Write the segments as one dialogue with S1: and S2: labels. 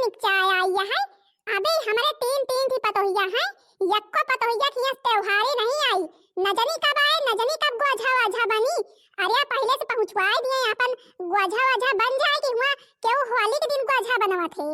S1: निकचाया है। अबे हमारे तीन तीन थी पतोहिया है, यक्को पतोहिया की त्योहारे नहीं आई। न जानी कब आए, न जानी कब गोझा वाझा बनी। अरे पहले से पहुंचवाए दिए अपन गोझा वाझा बन जाए कि हुआ क्यों होली के दिन गोझा बनवा थे।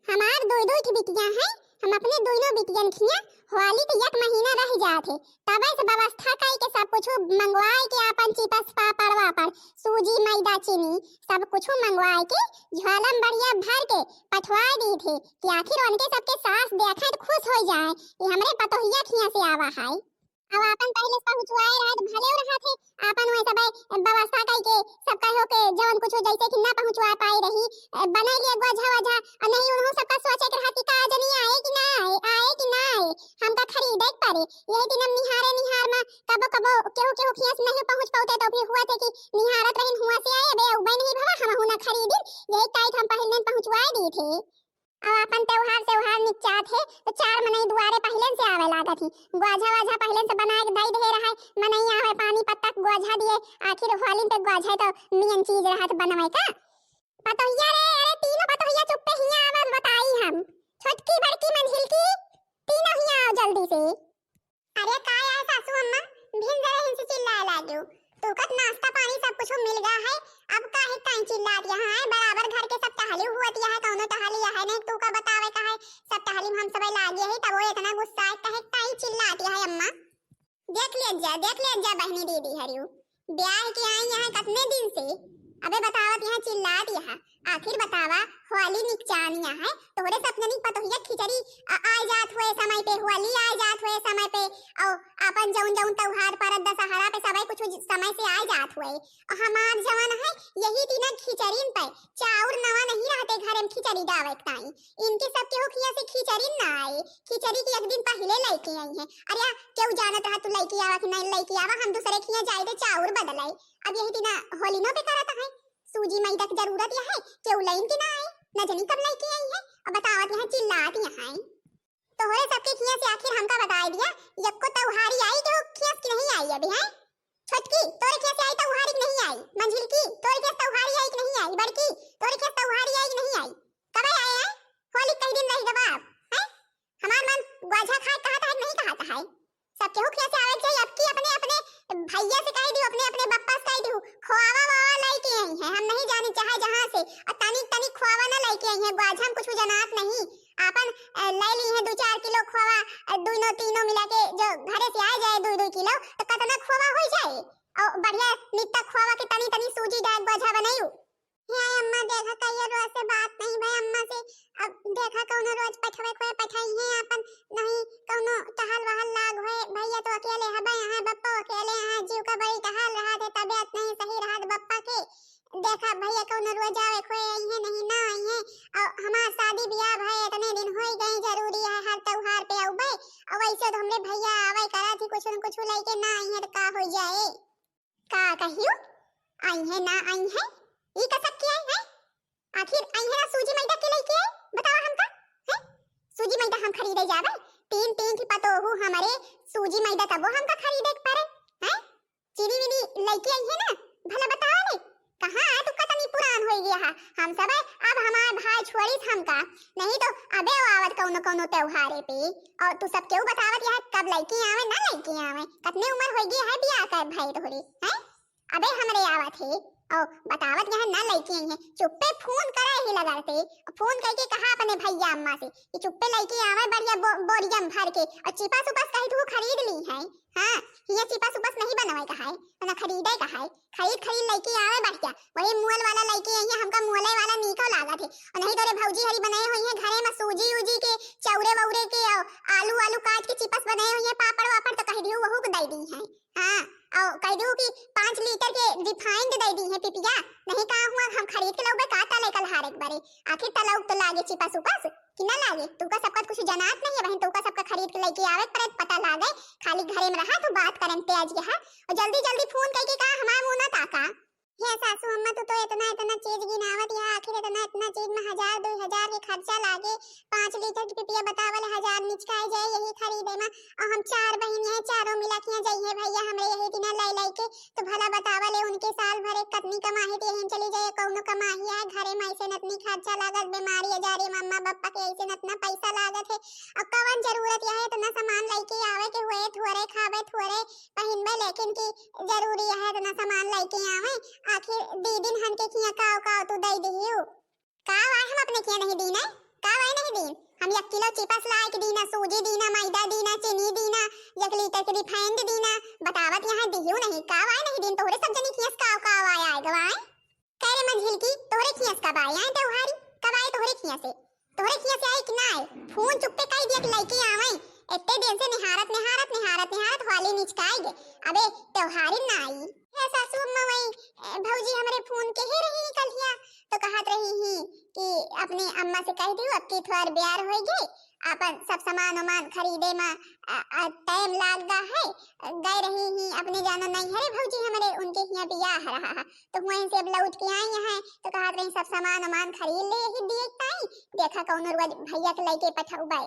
S1: हमार दो दो की बिटियां हैं, हम अपने दोनों बिटियन खिया होली के एक महीना रह जाते, तबे से व्यवस्था कई के सब कुछ मंगवाए के अपन चिपस पापड़ वापड़ सूजी मैदा चीनी सब कुछ मंगवाए के झोलम बढ़िया भर के पठवाए दी थे कि आखिर उनके सबके सास देखा तो खुश हो जाए कि हमरे पतोहिया खिया से आवा है। अब अपन पहले पहुंचवाए रहा तो भले रहा थे, अपन वही सब व्यवस्था कई के सब कहो के जवन कुछ जैसे कि ना पहुंचवा पाई रही बना लिए गोझा वाझा और नहीं उन्हों सबका सोचे के रहती का जनी आए कि ना आए कि ना आए हमका खरीदे पड़े। यही दिन हम निहार में कबो कबो केहू खियास नहीं पहुंच पाते तो फिर हुआ थे कि निहारत रहिन हुआ से आए बे उबे नहीं भला हम हुना खरीदी, यही टाइट हम पहले पहुंचवा दी थे। अब अपन त्योहार निकचा थे तो चार मनई दुआरे पहले से आवे लागा थी, गोझा वाझा पहले से बना के दई दे रहा है, मनई आवे पानी पत्ता गोझा दिए आखिर होली पे गोझा तो नियन चीज रहा तो बनवाई का। पतोहिया रे, अरे तीनों पतोहिया चुप्पे हिया आवाज बताई हम, छोटकी बड़की मंझिलकी तीनों हिया आओ जल्दी से। अरे का है सासू अम्मा भिन जरा हिंसे चिल्लाए लागो, तू का नाश्ता पानी सब कुछ मिल गया है, अब काहे काहे चिल्ला दिया है, बराबर घर के सब टहली हुआ दिया है, कौनो टहली है नहीं तू का बतावे का है, सब टहली हम सब लागे है तब वो इतना गुस्सा है काहे चिल्ला दिया है अम्मा। देख ले जा बहनी दीदी हरियो ब्याह के आई यहाँ कितने दिन से, अबे बतावत यहाँ चिल्ला दिया, आखिर बतावा होली निकचानिया है तोहरे सपने नहीं पतोहिया खिचड़ी आ जात हुए समय पे, होली आ जात हुए समय पे और अपन जौन जौन त्योहार पर दशहरा पे सबई कुछ समय से आ जात हुए और हमार जवान है यही दिन खिचड़ीन पे चाउर नवा नहीं रहते घर में खिचड़ी दावे ताई, इनके सब के हो खिया से खिचड़ी ना आए, खिचड़ी की एक दिन पहले लेके आई है। अरे क्यों जानत रहा तू लेके आवा कि नहीं लेके आवा, हम दूसरे खिया जाए दे चाउर बदलाई, अब यही दिन होली नो पे करत है, सूजी मैदा की जरूरत है क्यों लाइन के ना आए, न जानी कब लेके आई है और बतावत यहाँ चिल्लात यहाँ तोहरे सबके खिया से आखिर हमका बता दिया यक्को त्योहारी आई जो खिया की नहीं आई अभी है। छोटकी तोरे खिया से आई त्योहारी नहीं आई, मंझिलकी तोरे खिया त्योहारी आई नहीं आई, बड़की तोरे खिया त्योहारी आई नहीं आई, कब आए हैं होली कई दिन रही जवाब है, हमार मन गोझा खाए कहता है नहीं कहता है, सब केहू खिया से आवे चाहिए, अब की अपने अपने भैया से कह दियो अपने अपने बप्पा से कह दियो खोआवा वावा लेके आई है, हम नहीं जाने चाहे जहां से और तनी तनी खोआवा ना लेके आई है, गोझा हम कुछ जनात नहीं, अपन ले ली है 2-4 किलो खोआ दोनों तीनों मिला के जो घरे से आ जाए 2-2 किलो तो कितना खोआ हो जाए और बढ़िया नित्ता खोआ के तनी तनी सूजी डाल गोझा बनाइयो। हे अम्मा देखा कहिए रोज से बात नहीं भाई अम्मा से, अब देखा कौनो रोज पठवे खोए पठाई है अपन नहीं कौनो टहल वहल लाग होए, भैया तो अकेले है भाई यहाँ बप्पा अकेले हैं, जीव का बड़ी टहल रहा थे तबीयत नहीं सही रहा बप्पा के, देखा भैया कौनो रोज आवे खोए आई है नहीं ना आई है और हमार शादी ब्याह भाई इतने दिन हो गए, जरूरी है हर त्योहार पे आउबे और वैसे तो हमरे भैया आवे करा थी कुछ न कुछ लेके ना आई है तो का हो जाए, का कहियो आई है ना आई है ये का सकती है, आखिर आई है ना सूजी मैदा के लेके आए बताओ हमका है, सूजी मैदा हम खरीदे जावे तीन तीन की पतोहू हमारे सूजी मैदा तब वो हमका खरीदे पड़े हैं, चीनी मिनी लेके आई है ना भला बताओ ने कहां है तू कतनी पुरान हो गया है, हम सब अब हमार भाई छोड़ी हमका नहीं तो अबे आवत कौनो कौनो त्योहारे पे और तू सब केहू बतावत है कब लेके आवे ना लेके आवे, कितने उम्र हो गई है बियाह कर भाई तोहरी हैं, अबे हमरे आवत है और बतावत यहाँ ना लेके आई है, चुप्पे फोन करे ही लगाते फोन करके कहा अपने भैया अम्मा से कि चुप्पे लेके आवे बढ़िया बोरियम भर के और चिपस उपस कहीं तू खरीद ली है, हां ये चिपस उपस नहीं बनवाए कहा है ना खरीदे कहा है, खरीद लेके आवे बढ़िया वही मोल वाला लेके आई है, हमका मोले वाला नीको लागत है और नहीं तो रे भौजी हरी बनाए हुई है घरे में सूजी उजी के चौरे वौरे के और आलू काट के चिपस बनाए हुई है पापड़ वापड़ तो कह दियो वहू को दे दी है, हां और कह दो कि 5 लीटर के रिफाइंड दे दी है पिपिया, नहीं कहा हुआ हम खरीद के लाओगे का तले कल हार एक बारे आखिर तलाउ तो लागे चिपस उपस कि ना लागे, तू का सबका कुछ जनात नहीं है बहन, तू का सबका खरीद के लेके आवे पर पता लागे खाली घरे में रहा तो बात करन पे आज यहाँ और जल्दी जल्दी फोन करके कहा हमार मुंह ना ताका हे सासू अम्मा तो इतना इतना चीज गिनावत है, आखिर इतना इतना चीज में 1000 2000 के खर्चा लागे। 5 लीटर की पिपिया बतावल 1000 निचकाई जाए यही खरीदे में, और हम 4 बहन है, चारों मिला के जाइए भैया हमरे यही दिन लाई लाई के, तो भला बतावल उनके साल भर एक कतनी कमाही ते यही चली जाए, कौनो कमाही है घरे में ऐसे नतनी खर्चा लागत, बीमारी अजारी मम्मा पापा के ऐसे नतना पैसा लागत है। अब कवन जरूरत है इतना सामान लेके आवे के हुए, थोड़े खावे थोड़े पहिनबे, लेकिन की जरूरी है इतना सामान लेके आवे। आखिर दीदिन हन के खिया काव तू दई दियो काव आए, हम अपने खिया नहीं दीना काव आए नहीं दीन, हम 1 किलो चिपस लाए के दीना, सूजी दीना, मैदा दीना, चीनी दीना, 1 लीटर के रिफाइंड दीना, बतावत यहाँ दियो नहीं काव आए नहीं दीन। तोरे सब जनी खियस काव आए आए गवाए कह रे मंझिल की तोरे खियस कब आए आए त्योहारी कब आए तोरे खिया से, तोरे खिया से आए कि ना आए, फोन चुप्पे कह दिया कि लइके आवे, इतने दिन से निहारत वाली निचकाई गे, अबे त्योहारी ना आई है। सासू अम्मा वही भौजी हमरे फोन के ही रही कलिया, तो कहत रही ही कि अपने अम्मा से कह दियो अब की थोड़ा ब्यार हो गई, अपन सब सामान खरीदे में टाइम लाग गा है, गए रही ही अपने जाना नहीं है भौजी हमरे उनके यहाँ बियाह रहा, तो वहीं से अब लौट के आई है, तो कहत रही सब सामान खरीद ले ही दिए ताई, देखा कौन रोज भैया के लेके पठौबे।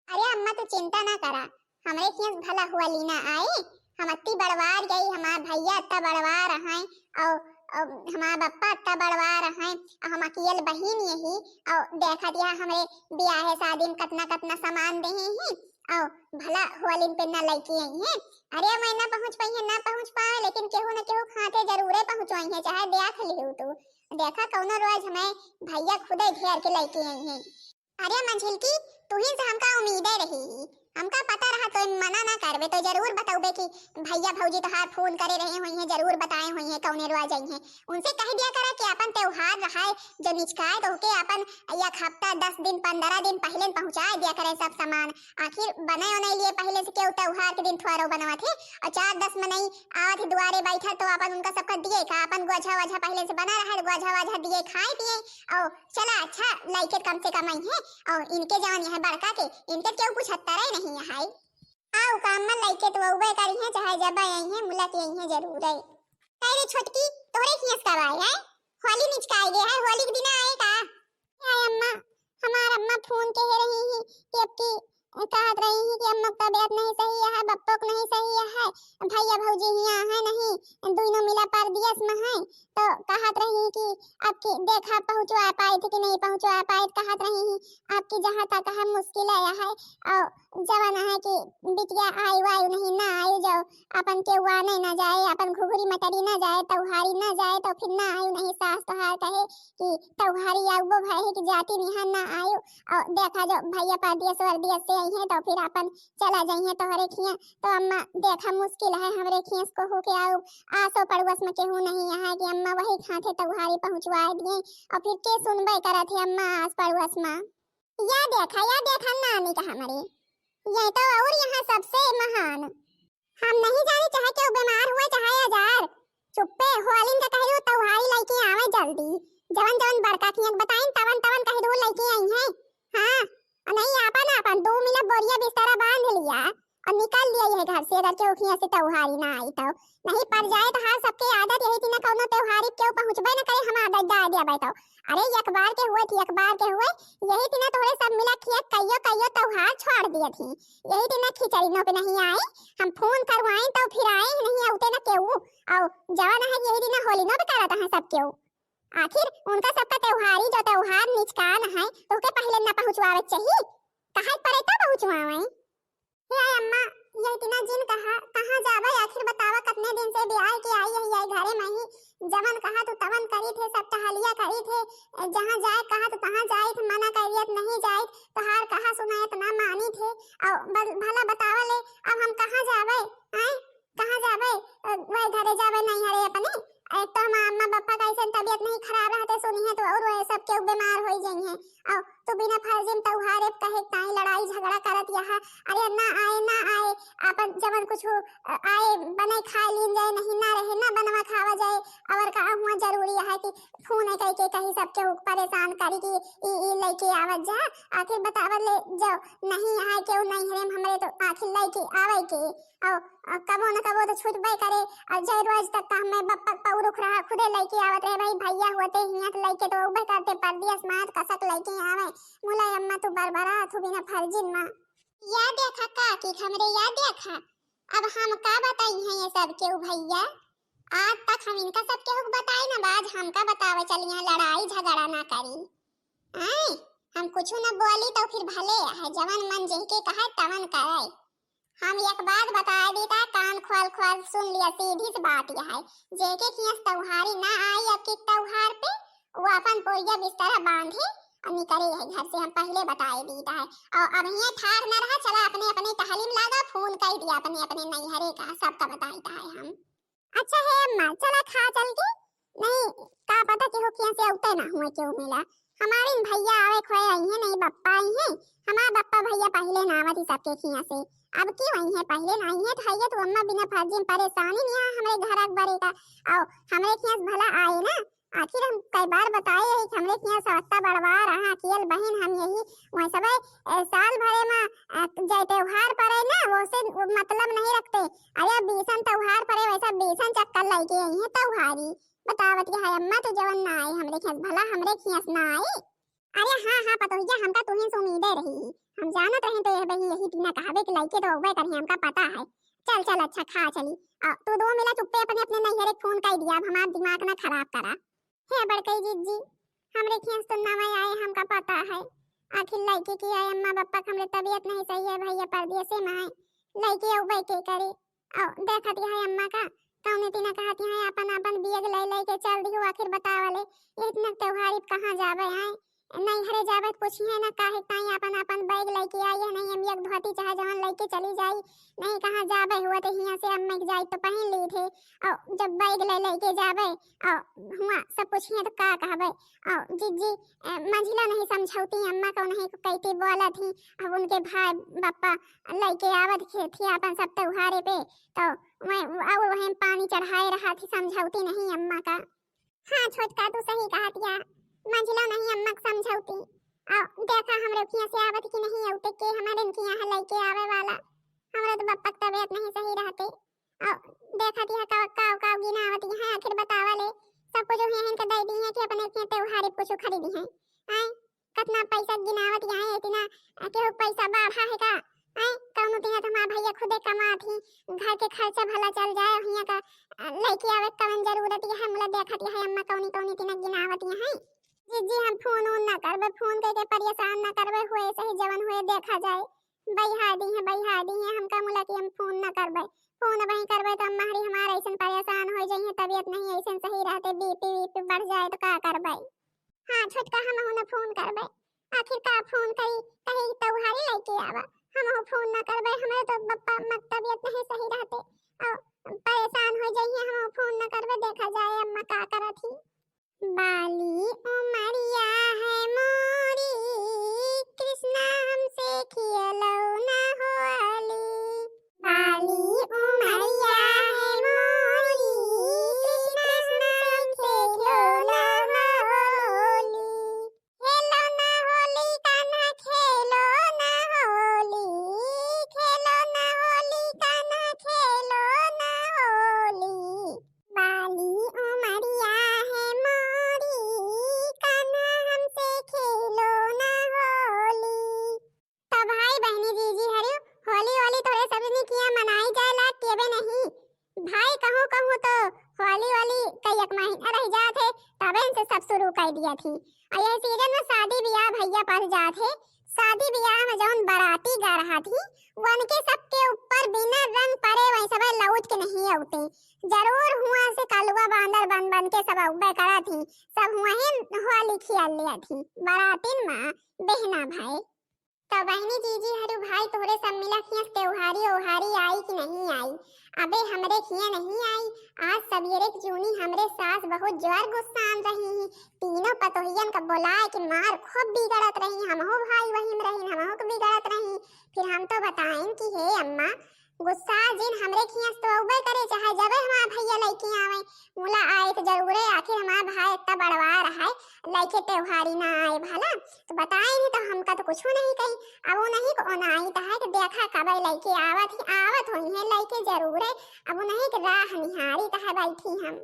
S1: अरे अम्मा तो चिंता ना करा, हमरे खियस भला हुआ लीना आए, हम अत्ती बड़वार गई, हमार भैया अत्ता बड़वार हैं, और हमार बप्पा अत्ता बड़वार हैं, और हम अकेले बहिन यही, और देखा दिया हमरे ब्याह शादी में कतना सामान दे हैं, और भला हुआलिन पे ना लेके आई हैं। अरे मैं ना पहुंच पाए, लेकिन केहू न केहू खाते जरूरे पहुंचवाई है, चाहे देख लियो तू, देखा कौनो रोज हमें भैया खुदे घेर के लेके आई हैं। अरे मंझिल की तू ही से हमका उम्मीदें रही, हमका पता रहा तो मना ना करबे, तो जरूर बताओगे कि भैया भौजी तोहार फोन करे रहे हुई हैं, जरूर बताए हुई हैं कौने रोआ जाई हैं, उनसे कह दिया करा कि अपन त्योहार रहा है जो निचकाए तो के अपन 1 हफ्ता 10 दिन 15 दिन पहले पहुंचा दिया करे सब सामान, आखिर बनाए होने लिए पहले से क्यों त्योहार के दिन थोड़ा बनवा थे, और 4-10 में नहीं आवत दुआरे बैठा तो अपन उनका सबका दिए का, अपन गोझा वाझा पहले से बना रहा है, गोझा वाझा दिए खाए पिए, और चला अच्छा लाइके कम से कम आई है, और इनके जवान है बड़का के इनके क्यों कुछ हत्ता रहे नहीं है, आओ काम में लाइके तो उबे करी है, चाहे जब आई है मुलाक आई है जरूर है। अरे छोटकी तोरे खियस कब आए है, होली निचकाई गए है, होली के दिन आए का आए अम्मा, हमार अम्मा फोन के रही है कि अब की कहत रही है कि अम्मा का तबीयत नहीं सही है, बप्पो को नहीं सही है, भैया भौजी यहाँ है नहीं, दोनों मिला पर दियस में है, तो कहत रही कि आपकी देखा पहुंचवा पाए थे कि नहीं पहुंचवा पाए, कहत रही है आपकी जहाँ तक है मुश्किल आया है, और जवान है कि बिटिया आई वायु नहीं ना आयु जाओ, अपन के वाने ना जाए, अपन घुघरी मटरी ना जाए, तौहारी ना जाए, तो फिर ना आयु नहीं, सास तोहार कहे कि तौहारी आउबो भाई कि जाति निहान ना आयु, और देखा जो भैया परदियस वर्दियस से आई है तो फिर अपन चला जाइए तोहरे खिया, तो अम्मा देखा मुश्किल है हमरे खियस को हो के आओ, आसो पड़ोस में केहू नहीं है कि अम्मा वही खाते तौहारी पहुंचवा दिए, और फिर के सुनबे करत है अम्मा आस पड़ोस में, या देखा नानी का हमारी ये तो, और यहाँ सबसे महान हम नहीं जाने चाहे क्यों बीमार हुए चाहे हजार, चुप्पे होलिन का कह दो तौहारी लेके आवे जल्दी, जवन बड़का खियन बताइन तवन कह दो लेके आई है, हां नहीं अपन 2 मिला बोरिया बिस्तरा बांध लिया और निकल लिया ये घर से, अगर क्यों खिया से तौहारी ना आई तो नहीं पड़ जाए तो हां सबके आदत यही थी ना कौनो त्योहारी क्यों पहुंचबे ना करे, हम आदत डाल दिया बैठो, अरे अखबार के हुए यही थी ना थोड़े सब मिला खिया कईयो त्योहार छोड़ दिए थी, यही थी ना खिचड़ी पे नहीं आए, हम फोन करवाए तो फिर आए नहीं आउते ना केहू, और जवान है यही दिन होली ना पे करत है सब केहू, आखिर उनका सबका त्योहारी जो त्योहार निचकान है तो के पहले ना पहुंचवावे चाहिए, कहां पड़े तो पहुंचवावे। हे अम्मा ये इतना जिन कहां जावे, आखिर बतावा कितने दिन से ब्याह के आई है ये घरे में ही, जवन कहा तो तवन करी थे, सब टहलिया करी थे, जहां जाए कहा तो तहां जाए थे, मना करियत नहीं जाए तो हार कहा सुनाए इतना मानी थे, और भला बतावा ले अब हम कहां जावे, हैं कहां जावे, वही घरे जावे नहीं हरे अपने, एक तो अम्मा पापा का ऐसे तबीयत नहीं खराब रहते सुनी है तो और वो सब के बीमार हो जाई हैं, और तू बिना फर्जी में त्योहारे कहे ताई लड़ाई झगड़ा करत यहाँ। अरे ना आए ना आए, अपन जवन कुछ आए बने खा लीन जाए, नहीं ना रहे ना बनवा खावा जाए। और का हुआ जरूरी है कि फोन कह के कहीं सबके परेशान करी कि ई लेके आवत जा। आखिर बतावत ले जाओ, नहीं आए क्यों नहीं है हमरे तो आखिर लेके आवे के। और कबो न कबो तो छूटबे करे। और जय रोज तक का हमें बप्पा पौरुख रहा खुदे लेके आवत रहे भाई, भैया होते हियां तो लेके तो उबे करते परदिया स्मार्ट कसक लेके आवे। मुला अम्मा तो बरबरा थु बिना फर्जिन मां। याद देखा काकी हमरे याद देखा। अब हम का बताई हैं ये सब के भैया, आज तक हम इनका सब के बताई ना, बाज हमका बतावे चलिए लड़ाई झगड़ा ना करी। आई हम कुछ न बोली तो फिर भले है जवन मन जेह के कहा तवन करे। हम एक बात बता देता, कान खोल खोल सुन लिया, सीधी सी बात यह है जेके खियास त्योहारी ना आई अब के त्योहार पे वो अपन पोरिया बिस्तर बांधे और निकले है घर से। हम पहले बताए देता है। और अब ये ठार न रहा, चला अपने अपने तहलीम लागा, फोन कर दिया अपने अपने नैहरे का सबका बताता है हम। अच्छा है अम्मा, चला खा चल के। नहीं का पता कि हो किया से उते ना हुए क्यों मिला। हमारे भैया आवे खोए आई है, नहीं बप्पा आई है। हमारा बप्पा भैया पहले ना आवत सबके खिया से, अब क्यों आई है पहले नहीं है। तो तो अम्मा बिना फर्जी में परेशानी नहीं है हमारे घर अकबरे का। और हमारे खियास भला आए ना, आखिर हम कई बार बताए है कि हमरे खियास सस्ता बड़वा रहा केल बहन हम यही वही सब साल भरे में जय त्योहार पड़े ना वो से मतलब नहीं रखते। अरे बीसन त्योहार पड़े वैसा बीसन चक्कर लेके आई है त्योहारी। बतावत के है अम्मा तो जवन ना आए हमरे खियास भला हमरे खियास ना आए। अरे हाँ हाँ पतोहिया हमका तुहे से उम्मीदें रही, हम जानत रहे तो यही यही बिना कहावे के लइके तो होबे करी, हमका पता है। चल चल अच्छा खा चली। तू दो मिला चुप्पे अपने अपने नैहरे फोन कर दिया, अब हमारा दिमाग ना खराब करा। हे बड़कई जीजी हमरे खियास तो ना आए हमका पता है। आखिर लइके की आए अम्मा बप्पा हमरे तबीयत नहीं सही है, भैया परदेसे में है लइके औबे के करे। और देखत है अम्मा का कौने तीना कहती है अपन अपन बियग ले के चल दियो। आखिर बतावले इतना त्योहारी कहां जावे हैं, नहीं हरे जावे पूछिए ना काहे ताई अपन अपन बैग लेके आई है। नहीं हम एक धोती चाहे जवन लेके चली जाई, नहीं कहां जावे हुआ तो हिया से अम्मा के जाई तो पहन ली थे। और जब बैग लेके जावे और हुआ सब पूछिए तो का कहबे। और जीजी मंझिला नहीं समझौती अम्मा को नहीं कहती बोला थी। अब उनके भाई बप्पा लेके आवत थी अपन सब त्योहारे पे तो मैं और वहीं पानी चढ़ाए रहा थी, समझौती नहीं अम्मा का। हाँ छोटका तू सही कहतिया, मंझिला नहीं अम्मा को समझौती। और देखा हमरे खिया से आवत कि नहीं औते के हमारे खिया है लेके आवे वाला। हमरा तो बप्पा की तबीयत नहीं सही रहते। और देखा दिया का गिनावत है। आखिर बतावा ले सब कुछ है इनका दे दी है कि अपने के त्योहारी कुछ खरीदी है। आई कितना पैसा गिनावत है, इतना के पैसा बाढ़ा है का। आई कौनो दिन तो हमारा भैया खुदे कमा थी, घर के खर्चा भला चल जाए हिया का लेके आवे कवन जरूरत है। मुला देखत है अम्मा कौनी कौनी दिन गिनावत है। जी हम फोन ऑन ना करबे, फोन करके परेशान ना करबे, होए सही जवन होए देखा जाए। बहिहा दी है हमका मुला कि हम फोन ना करबे। फोन वही करबे तो अम्मा हमारे ऐसन परेशान हो जाइए, तबीयत नहीं ऐसन सही रहते, बीपी बढ़ जाए तो का करबे। हां छोटका हम होना फोन करबे। आखिर का फोन करी कहीं त्योहारी लेके आवा, हम हो फोन ना करबे। हमारे तो बप्पा मत तबीयत नहीं सही रहते और परेशान हो जाइए, हम फोन ना करबे। देखा जाए अम्मा का करत ही। बाली उमरिया है मोरी कृष्णा हमसे खियलो ना होली। बाली उमरिया है मोरी कृष्णा हमसे खियलो ना होली। खेलो ना होली कान्हा खेलो ना होली, खेलो ना होली कान्हा खेलो ना होली। बाली उमरिया है मोरी कान्हा हमसे खेलो ना होली। तो भाई बहनी जीजी हरे होली होली तोरे सबने किया मनाई जाए ला केबे नहीं भाई। कहूं तो होली वाली कई एक महीना रह जात है तबे से सब शुरू कर दिया थी। और ये सीजन में शादी ब्याह भैया पास जात है, शादी ब्याह में जौन बाराती गा रहा थी उनके सबके ऊपर बिना रंग पड़े वही सब लौट के नहीं आते। जरूर हुआ से कलुआ बांदर बन बन के सब उबे करा थी, सब हुआ ही होली खेल लिया थी बारातीन मां बहना भाई। तो बहनी जीजी हरु भाई तोहरे सब मिला खियस त्योहारी ओहारी आई कि नहीं आई। अबे हमरे खिया नहीं आई। आज सवेरे की जूनी हमरे सास बहुत जोर गुस्सा आन रही ही। तीनों पतोहियन का बोलाए कि मार खूब बिगड़त रही, हमहु भाई वही में रही, हमहु के बिगड़त रही। फिर हम तो बताएं कि हे अम्मा गुस्सा जिन हमरे खियस तो उबे करे चाहे जबे हमार भैया लइके आवे मोला आए तो जरूरे, आखिर हमार भाई इतना बड़वा रहा है लइके त्योहारी ना आए भला तो बताए नहीं तो हमका तो कुछ नहीं कही। अब वो नहीं को ना आई तो है कि देखा कब लइके आवत होई है लइके जरूर है। अब वो नहीं कि राह निहारी तो है बैठी हम।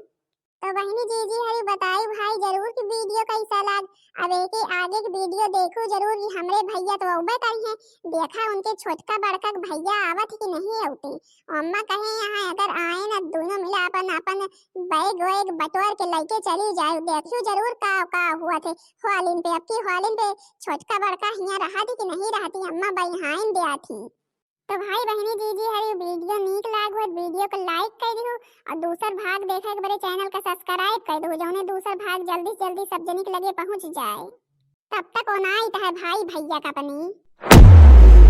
S1: तो बहनी जीजी हरी बताई भाई जरूर की वीडियो कैसा लग। अब एक आगे की वीडियो देखो जरूर कि हमरे भैया तो उबे करी है, देखा उनके छोटका बड़का भैया आवत कि नहीं आउते। अम्मा कहे यहाँ अगर आए ना दोनों मिला अपन अपन बैग वैग बटोर के लेके चली जाए, देखियो जरूर का हुआ थे हॉलिन पे। अब की हॉलिन पे छोटका बड़का हिया रहा थी कि नहीं रहती, अम्मा बहिहाइन दे थी। तो भाई बहनी जीजी हरी वीडियो नीक लाग हो वीडियो को लाइक कर दियो और दूसर भाग देखे के बड़े चैनल का सब्सक्राइब कर दो जौने दूसर भाग जल्दी से जल्दी सब जनिक लगे पहुंच जाए। तब तक ओनाई है भाई भैया का पनी।